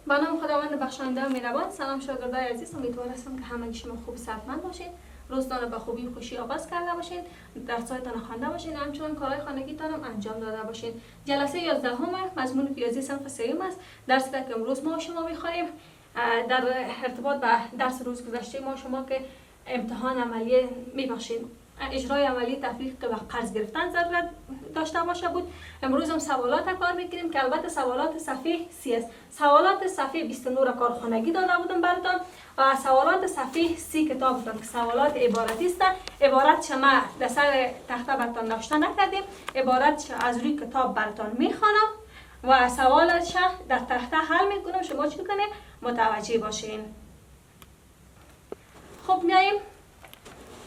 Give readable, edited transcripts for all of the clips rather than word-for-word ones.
با نام خداوند بخشنده و مهربان. سلام شاگردای عزیز، امیدوار هستم که همگی شما خوب صحتمند باشین، روزتان به خوبی و خوشی آغاز کرده باشین، درس‌هایتان خوانده باشین، همچنین کارهای خانگیتان هم انجام داده باشین. جلسه 11 مضمون ریاضی صنف سوم است. درسی که امروز ما شما می‌خوانیم در ارتباط به درس روز گذشته ما شما که امتحان عملی می‌بخشین اجرای عملی تفریق و قرض گرفتن ضرورت داشته باشه بود. امروز هم سوالات کار میکنیم که البته سوالات صفحه 30 است. سوالات صفحه 29 را کارخانگی داده بودم براتون و سوالات صفحه 30 کتابتان که سوالات عبارتی است. عبارت شما در سر تخته براتون نوشته نکردیم، عبارت از روی کتاب براتون میخوانم و سوالش در تخته حل میکنم، شما چی کنید متوجه باشین. خب میایم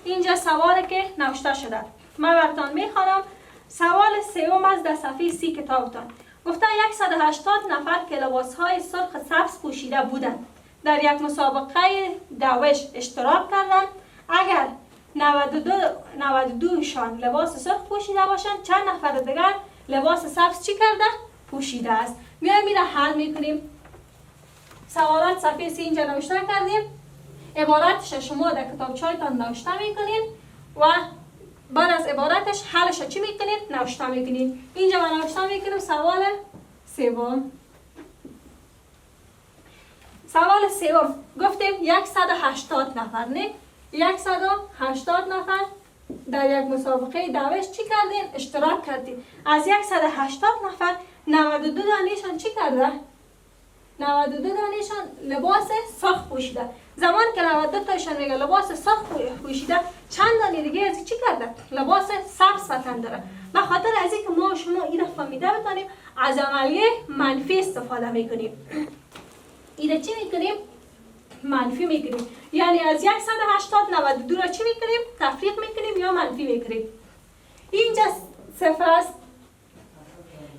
اینجا سوالی که نوشته شده من براتون میخوانم. سوال سوم از در صفحه 30 کتابتان گفته 180 نفر که لباسهای سرخ سبز پوشیده بودند در یک مسابقه دوش اشتراک کردند. اگر 92 شان لباس سرخ پوشیده باشند، چند نفر دیگر لباس سبز چی کرده پوشیده است؟ میایم میره حل میکنیم. سوالات صفحه 30 اینجا نوشته کردیم، عبارتش شما در کتابچه‌تان نوشته میکنین و بعد از عبارتش حلش چی میکنین نوشته میکنین. اینجا ما نوشته میکنیم سوال سوم. سوال سوم گفتیم 180 نفر نه 180 نفر در یک مسابقه دوش چی کردین اشتراک کردین. از 180 نفر 92 دانشان چی کرده 92 دانشان لباس سرخ پوشیده. زمان که 92 تاشان میگه لباس سرخ پوشیده، چند دانه دیگه از چی کرده لباس سبز وطن داره. به خاطر از اینکه ما شما این را فهمیده بتانیم از عملیه منفی استفاده میکنیم. این چی میکنیم منفی میکنیم، یعنی از 180 92 را چی میکنیم تفریق میکنیم یا منفی میکنیم. اینجا صفر است،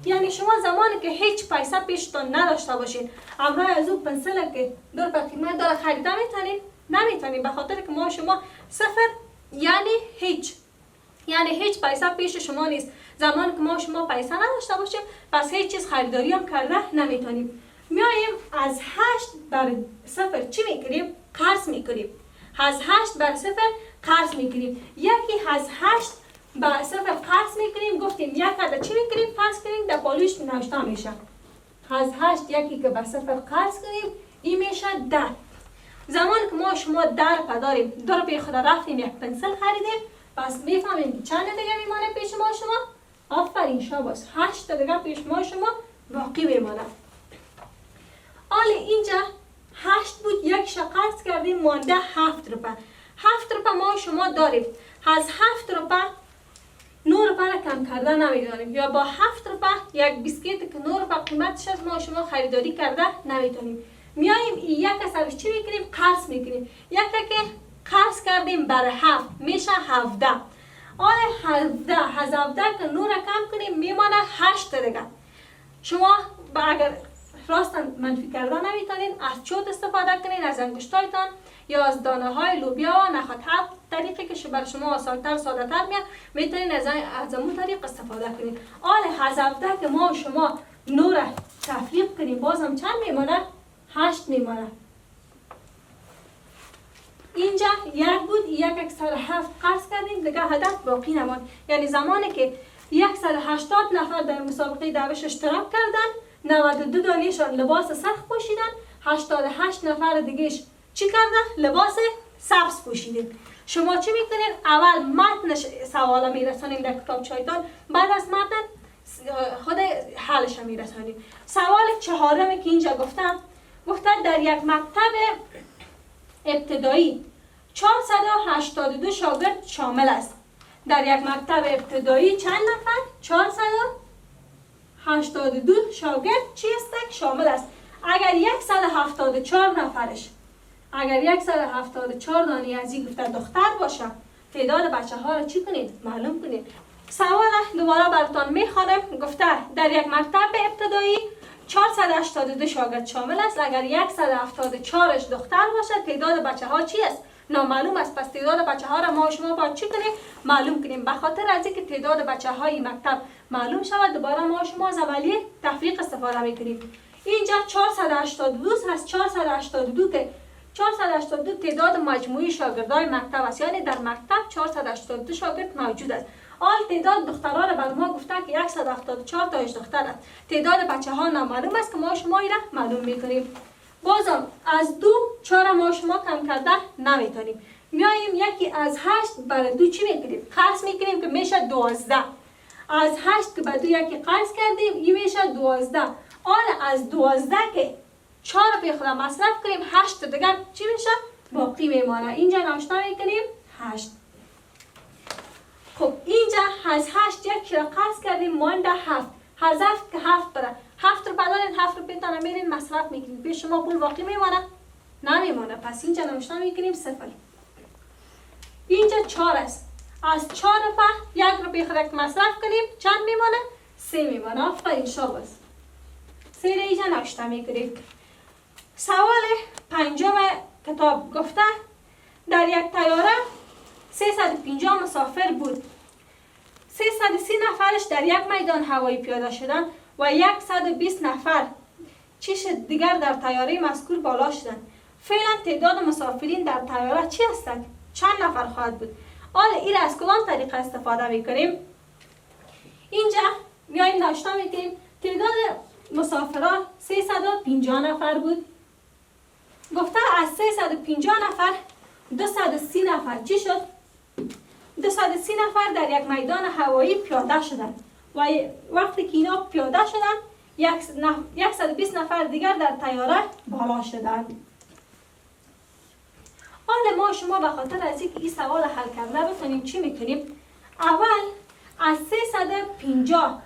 یعنی شما زمانی که هیچ پیسه پیشتون نداشته باشین امروز از اون پنسل که دور به قیمت داره خریده نمیتونین به خاطر که ما شما صفر یعنی هیچ پیسه پیش شما نیست. زمانی که ما شما پیسه نداشته باشیم پس هیچ چیز خریداری هم کرده نمیتونیم. میایم از 8 بر 0 چی میکنیم قرض میکنیم. از 8 بر 0 قرض میکنیم. یکی از 8 با صفر قرض میکنیم. گفتیم یک عدد چی میکنیم فرض کنیم در پالوش نوشته میشه. از 8 یکی که با صفر قرض کنیم این میشه 10. زمان که ما شما در داریم دور پی خود رفتیم یک پنسل خریدیم پس میفهمیم که چند دیگه میمانه پیش ما شما. آفرین شاباس 8 تا دیگه پیش ما شما باقی میمانه. حالا اینجا 8 بود یک قرض کردیم مانده 7 روپه. 7 روپه ما شما داریم. از 7 روپه 9 روپه را کم کرده نمیدانیم یا با 7 روپه یک بیسکیت که 9 روپه قیمتش از ما شما خریداری کرده نمیتونیم. میاییم یک از چی میکنیم قرض میکنیم. یک که قرض کردیم برای 7 میشه 17. حالا 17 از 17 که 9 را کم کنیم میمانه 8 دیگه. شما اگر راستن منفی کرده نمیتونین از چوت استفاده کنین، از انگشتایتان یا از دانه های لوبیا و نخود. هر طریقی که بر شما آسان‌تر ساده‌تر میتونین از اون طریق استفاده کنین. حالا از 17 که ما شما 9 را تفریق کنیم بازم چند میمونه 8 میمونه. اینجا یک بود یک سر 7 قرض کردیم دیگه هدف باقی نماند. یعنی زمانی که 180 نفر در مسابقه دوش اشتراک کردن 92 دانشان لباس سرخ پوشیدن، 88 نفر دیگهش چی کردن لباس سبز پوشیدن. شما چی میکنین اول متن سوالا میرسونین در کتابچه‌تان، بعد از متن خود حلش میرسونین. سوال چهارمی که اینجا گفتم در یک مکتب ابتدایی 482 شاگرد شامل است. در یک مکتب ابتدایی چند نفر 482 شاگرد چی است شامل است. اگر 174 نفرش اگر 174 دانه از این گفته دختر باشه تعداد بچه ها را چی کنید معلوم کنید. سوال دوباره براتون میخوانم. گفته در یک مکتب ابتدایی 482 شاگرد شامل است. اگر 174ش دختر باشه تعداد بچه ها چی است نامعلوم است. پس تعداد بچه ها را ما شما باید چی کنیم معلوم کنیم. به خاطر از اینکه تعداد بچه های مکتب معلوم شود دوباره ما شما از عملیه تفریق استفاده میکنیم. اینجا 482 هست. 482 که 482 تعداد مجموعی شاگردای مکتب است، یعنی در مکتب 482 شاگرد موجود است. حال تعداد دخترها را بر ما گفته که 174 تایش دختر است. تعداد بچه ها نامعلوم است که ما شما را معلوم میکنیم. بازم از 2 4 ما شما کم کرده نمیتونیم. میاییم یکی از 8 بر 2 چی میکنیم؟ قسم میکنیم که میشه 12. از 8 که بر 2 یکی قسم کردیم این میشه 12. حال از 12 که 4 به خود مصرف کنیم 8 دیگر چی میشه؟ باقی میمانه. اینجا نوشته میکنیم 8. خب اینجا از 8 یک را قسم کردیم مانده 7. حذف که 7 بره. 7 رو بدارین 7 رو پیتانه میرین مصرف میکنیم. به شما پول باقی میمانه؟ نمیمانه. پس اینجا نوشته میکنیم 0. اینجا 4 است. از 4 په 1 رو به خود مصرف کنیم چند میمانه؟ 3 میمانه. آفرین شاباس. 3 را اینجا نوشته میکنیم. سوال 5 کتاب گفته در یک طیاره 350 مسافر بود. 330 نفرش در یک میدان هوایی پیاده شدند و 120 نفر چیش دیگر در طیاره مذکور بالا شدند. فعلا تعداد مسافرین در طیاره چی هستند؟ چند نفر خواهد بود؟ حالا این از کدام طریقه استفاده میکنیم؟ اینجا میایم نوشته میکنیم تعداد مسافران 350 نفر بود. گفته از 350 نفر 230 نفر چی شد؟ 230 نفر در یک میدان هوایی پیاده شدند و وقتی که اینا پیاده شدند 120 نفر دیگر در طیاره بالا شدند. حالا ما شما به خاطر از اینکه این سوال حل کرده بتونیم چی میکنیم؟ اول از 350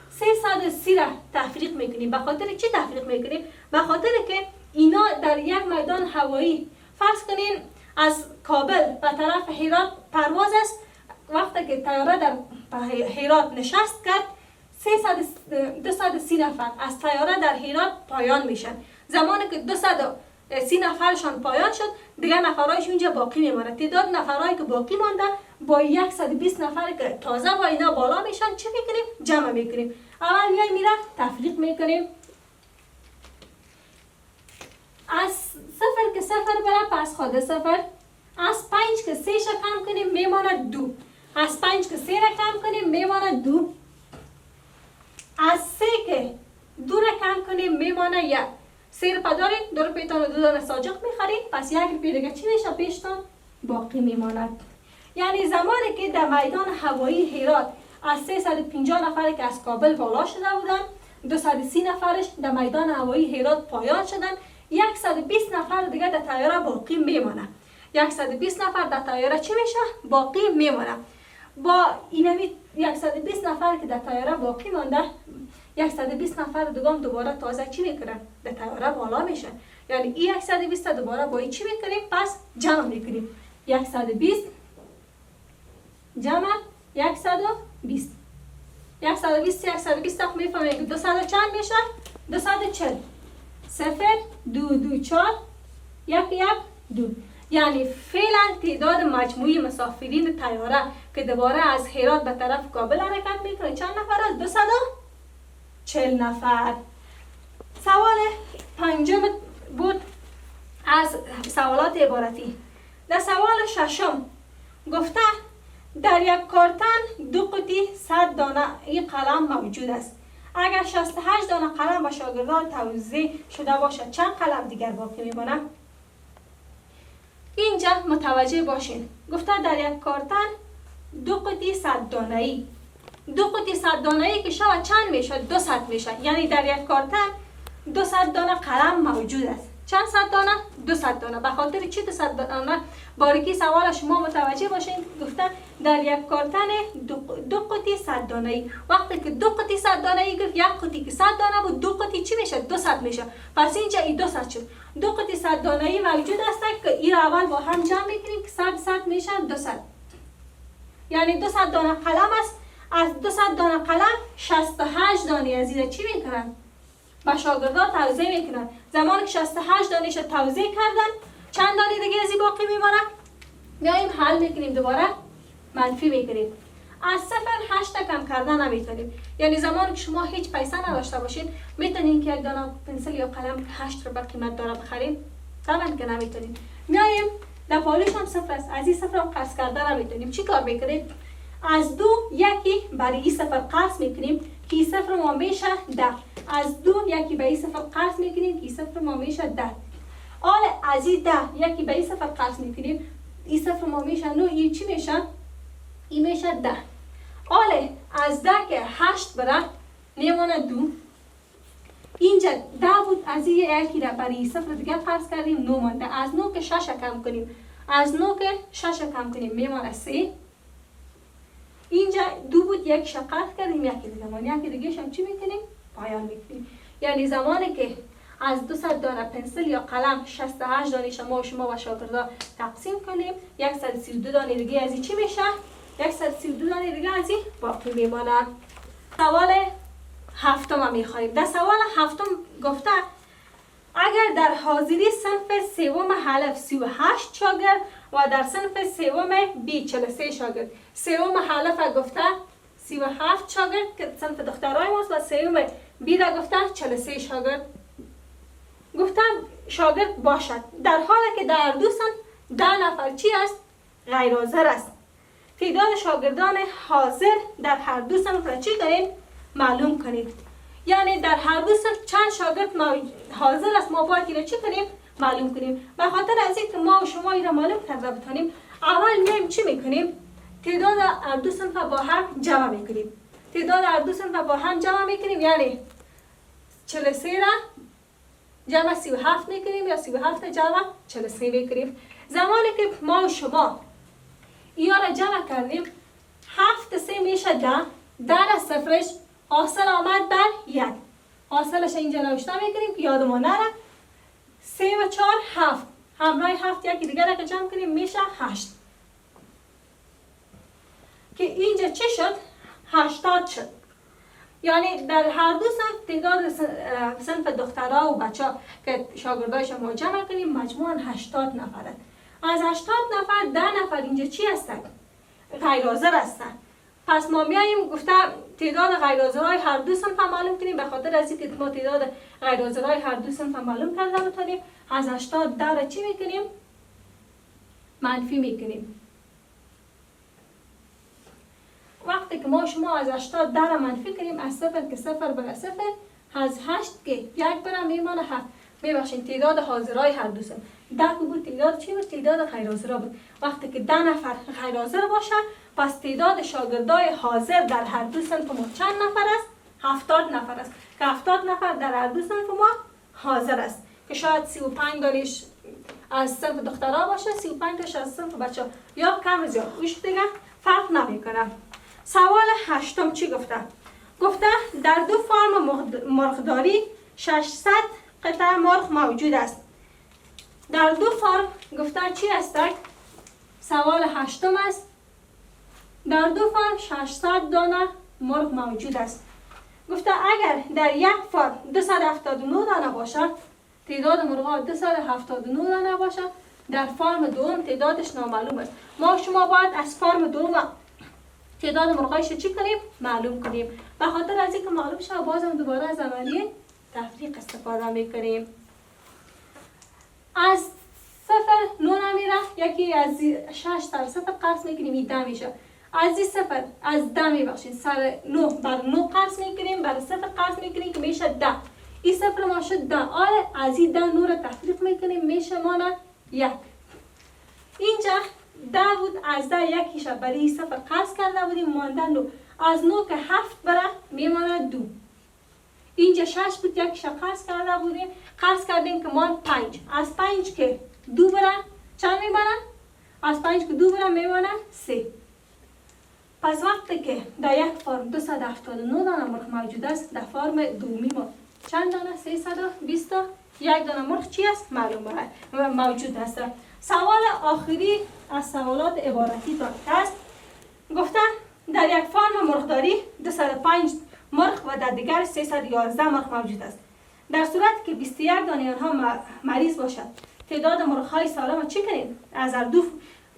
330 را تفریق میکنیم. به خاطر چی تفریق میکنیم؟ به خاطر که اینا در یک میدان هوایی فرض کنین از کابل به طرف هرات پرواز است. وقتی که طیاره در هرات نشست کرد 230 نفر از طیاره در هرات پایان میشن. زمانی که 230 نفرشان پایان شد دیگر نفرایش اونجا باقی میمونه. تعداد نفرایی که باقی مانده با 120 نفر که تازه با اینا بالا میشن چی میکنیم؟ جمع میکنیم. اول میایم میره تفریق میکنیم. از 0 که 0 بره پس خود 0. از 5 که 3 را کم کنیم میمانه 2. از 5 که 3 را کم کنیم میمانه 2. از 3 که 2 را کم کنیم میمانه 1. 3 رو پداریم 2 رو پیتان و 2 دانه ساجق میخریم پس 1 رو پیدگه چی میشه؟ پیشتان باقی میماند. یعنی زمانی که در میدان هوایی هرات از 350 نفر که از کابل بالا شده بودن 230 نفرش در میدان هوایی هرات پایان شدن 120 نفر دیگه در طیاره باقی میمونه. 120 نفر در طیاره چی میشه؟ باقی میمونه. با اینمی 120 نفر که در طیاره باقی مانده 120 نفر دوم دوباره تازه چی میکنن؟ در طیاره بالا میشن. یعنی این 120 دوباره با این چی میکنیم؟ پس جمع میکنیم. 120 جمع 120 120 تاخ میفهمیم که 200 چند میشه؟ 240 0 2 2 4 1 1 2. یعنی فعلا تعداد مجموعی مسافرین طیاره که دوباره از هرات به طرف کابل حرکت میکنه چند نفر است؟ 240 نفر. سوال 5 بود از سوالات عبارتی. در سوال 6 گفته در یک کارتن 2 قطعه 100 دانه این قلم موجود است. اگر 68 دانه قلم به شاگردان توزیع شده باشد چند قلم دیگر باقی میمونه؟ اینجا متوجه باشین. گفته در یک کارتن 2 قطعه 100 دانه ای. 2 قطعه 100 دانه ای که شود چند میشه؟ 200 میشه. یعنی در یک کارتن 200 دانه قلم موجود است. چند صد دانه؟ 200 دانه. به خاطر چی 200 دانه؟ باریکی سوال شما متوجه باشین. گفته در یک کارتن 2 قطعه 100 دانه ای. وقتی که 2 قطعه 100 دانه ای گفت یک قطعه که 100 دانه بود 2 قطعه چی میشه؟ 200 میشه. پس اینجا این 200 شد. 2 قطعه 100 دانه ای موجود است که این اول با هم جمع میکنیم که 100 میشه 200. یعنی 200 دانه قلم است. از 200 دانه قلم 68 دانه از این چی میکنن؟ با شاگردان توزیع میکنن. زمانی که 68 دانش توزیع کردن چند دانه دیگه از این باقی میمونه؟ میایم حل میکنیم دوباره منفی میکنیم. از 0 8 کم کردن نمیتونیم. یعنی زمانی که شما هیچ پیسه نداشته باشین میتونین که یک دانه پنسل یا قلم 8 رو به قیمت داره بخرین؟ طبعا که نمیتونیم. میایم در پالیش هم 0 است، از این 0 رو قرض کردن نمیتونیم. چی کار میکنیم؟ از 2 یکی برای این 0 قرض میکنیم که این 0 ما میشه 10. از 2 یکی به این 0 قرض میکنیم که این 0 ما میشه 10. حالا از این 10 یکی به این 0 قرض میکنیم، این 0 ما میشه 9. این چی میشه؟ این میشه 10. حالا از 10 که 8 بره میمونه 2. اینجا 10 بود، از این یکی را برای 0 دیگه قرض کردیم 9 مانده. از 9 که 6 کم کنیم، از 9 که 6 کم کنیم میمونه 3. اینجا 2 بود، یک قرض کردیم یکی دیگه مانده، یکی دیگه هم چی میکنیم؟ پایان میکنیم. یعنی زمانی که از 200 دانه پنسل یا قلم 68 دانه شما و شاگردا تقسیم کنیم، 132 دانه دیگه از این چی میشه؟ 132 دانه دیگه از این باقی میماند. سوال هفتم میخواییم. در سوال هفتم گفته اگر در حاضری صنف سوم حلف 38 شاگرد و در صنف سوم بی 43 شاگرد. سوم حلف گفته 37 شاگرد که صنف دخترای ماست و سوم بی را گفته 43 شاگرد. گفته شاگرد باشد در حالی که در دو صنف 10 نفر چی است؟ غیر حاضر است. تعداد شاگردان حاضر در هر دو صنف را چی کنیم؟ معلوم کنید. یعنی در هر دو صنف چند شاگرد حاضر است، ما باید این را چی کنیم؟ معلوم کنیم. به خاطر از اینکه ما و شما این را معلوم کرده بتانیم، اول میایم چی میکنیم؟ تعداد هر دو صنف با هم جمع میکنیم. تعداد هر دو صنف با هم جمع میکنیم، یعنی 43 را جمع 37 میکنیم یا 37 جمع 43 میکنیم. زمانی که ما و شما اینا را جمع کردیم، 7 3 میشه 10. 10 را صفرش حاصل آمد بر 1. حاصلش اینجا نوشته میکنیم که یادمون نره. 3 و 4 7. همراه 7 یکی دیگر را که جمع کنیم میشه 8. که اینجا چی شد؟ 80 شد. یعنی در هر دو صنف تعداد صنف دخترها و بچه ها که شاگردایش ما جمع کنیم مجموعاً 80 نفرند. از 80 نفر 10 نفر اینجا چی هستند؟ غیر حاضر هستند. پس ما میاییم گفته تعداد غیر حاضرهای هر دو صنف معلوم کنیم. به خاطر از اینکه ما تعداد غیر حاضرهای هر دو صنف معلوم کرده بتونیم، از 80 10 را چی میکنیم؟ منفی میکنیم. وقتی که ما شما از 80 10 را منفی کنیم، از 0 که 0 بره 0، از 8 که 1 بره میمانه 7. میبخشین تعداد حاضرهای هر دو صنف 10 بود. تعداد چی بود؟ تعداد غیر حاضرها بود. وقتی که 10 نفر غیر حاضر باشه، پس تعداد شاگردای حاضر در هر دو صنف ما چند نفر است؟ 70 نفر است. که 70 نفر در هر دو صنف ما حاضر است. که شاید 35 دانش از صنف دخترها باشه، 35 تاش از صنف بچه‌ها، یا کم زیاد. اوش دیگه فرق نمیکنه. سوال هشتم چی گفته؟ گفته در دو فرم مرغداری 600 قطعه مرغ موجود است. در دو فرم گفته چی است؟ سوال هشتم است. در دو فرم 600 دانه مرغ موجود است. گفته اگر در یک فرم 279 دانه باشد، تعداد مرغ‌ها 279 دانه باشد، در فرم دوم تعدادش نامعلوم است. ما شما باید از فرم دوم تعداد مرغایش چی کنیم؟ معلوم کنیم. به خاطر از اینکه معلوم شه بازم دوباره از عملیه تفریق استفاده میکنیم. از 0 9 نمیره، یکی از 6 تا 0 قرض میکنیم، این 10 میشه. از این 0 از 10 میبخشید سر 9 بر 9 قرض میکنیم، بر 0 قرض میکنیم که میشه 10. این 0 ما شد 10. آره از این 10 9 رو تفریق میکنیم میشه مانه 1. اینجا 10 بود، از 10 یکیش برای 0 قرض کرده بودیم مانده 9. از 9 که 7 بره میمانه 2. اینجا 6 بود، یکیش قرض کرده بودیم، قرض کردیم که مان 5. از 5 که 2 بره چند میمانه؟ از 5 که 2 بره میمانه 3. پس وقتی که در یک فرم 279 دانه مرغ موجود است، در فرم دومی ما چند دانه؟ 320 یک دانه مرغ چی است؟ معلومه موجود است. سوال آخری از سوالات عبارتی است. گفته در یک فرم مرغداری 205 مرغ و در دیگر 311 مرغ موجود است. در صورتی که 21 دانه آنها مریض باشد، تعداد مرغ‌های سالم چی کنید؟ از هر دو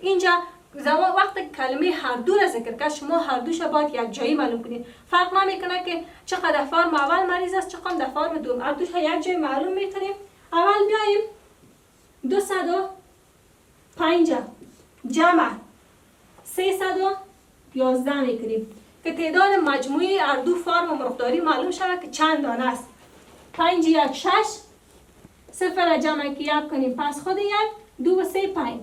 اینجا زمان وقت کلمه هر دو را ذکر کرد شما هر دوش باید یک جایی معلوم کنید. فرق نمیکنه که چقدر فرم اول مریض است چقدر در فرم دوم، هر دوش یک جایی معلوم میتونیم. اول بیاییم 250 جمع 311 میکنیم که تعداد مجموعی هر دو فرم و مرغداری معلوم شود که چند دانه است. 5 1 6 صفر را جمع که 1 کنیم پس خود 1 2 و 3 5.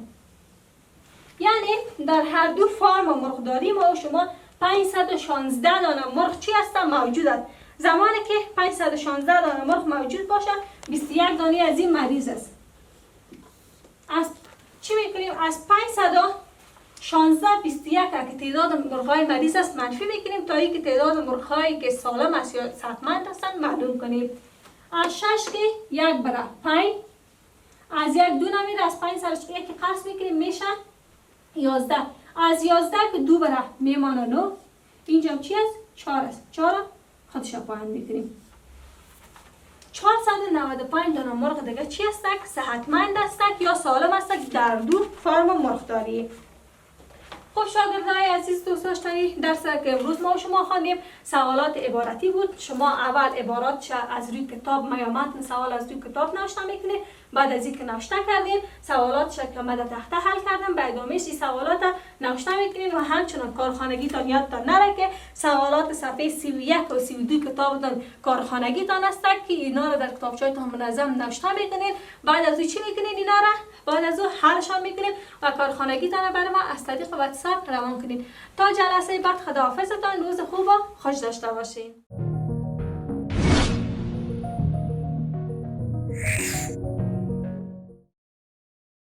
یعنی در هر دو فرم و مرغداری ما و شما 516 دانه مرغ چی هست موجود است. زمانی که 516 دانه مرغ موجود باشه 21 دانه از این مریض است. از چی میکنیم؟ از 516 21 که تعداد مرغ‌های مریض است منفی میکنیم تا اینکه تعداد مرغ‌هایی که سالم است یا صحتمند هستند معلوم کنیم. از 6 که 1 بره 5 از 1 2 نمیره، از 5 سرش 1 قسم میکنیم میشه 11. از 11 که 2 بره میمانه 9. اینجا چی است؟ 4 است. 4 خودش پایین میکنیم. 495 دانه مرغ دیگه چی است؟ صحتمند است یا سالم است در دو فرم مرغداری. خب شاگردای عزیز دوست داشتنی درس که امروز ما و شما خواندیم سوالات عبارتی بود. شما اول عبارات از روی کتاب یا متن سوال از روی کتاب نوشته میکنید. بعد از اینکه نوشته کردین سوالات که من در تخته حل کردم به ادامهش این سوالات نوشته میکنین و همچنان کارخانگی تان یادتان نره که سوالات صفحه 31 و 32 کتابتان کارخانگی تان است که اینا رو در کتابچه‌تان منظم نوشته میکنین. بعد از چی میکنین اینا را؟ بعد از حلشان میکنین و کارخانگی تان برای ما از طریق واتساپ روان کنین. تا جلسه بعد خداحافظتان، روز خوب و خوش داشته باشین.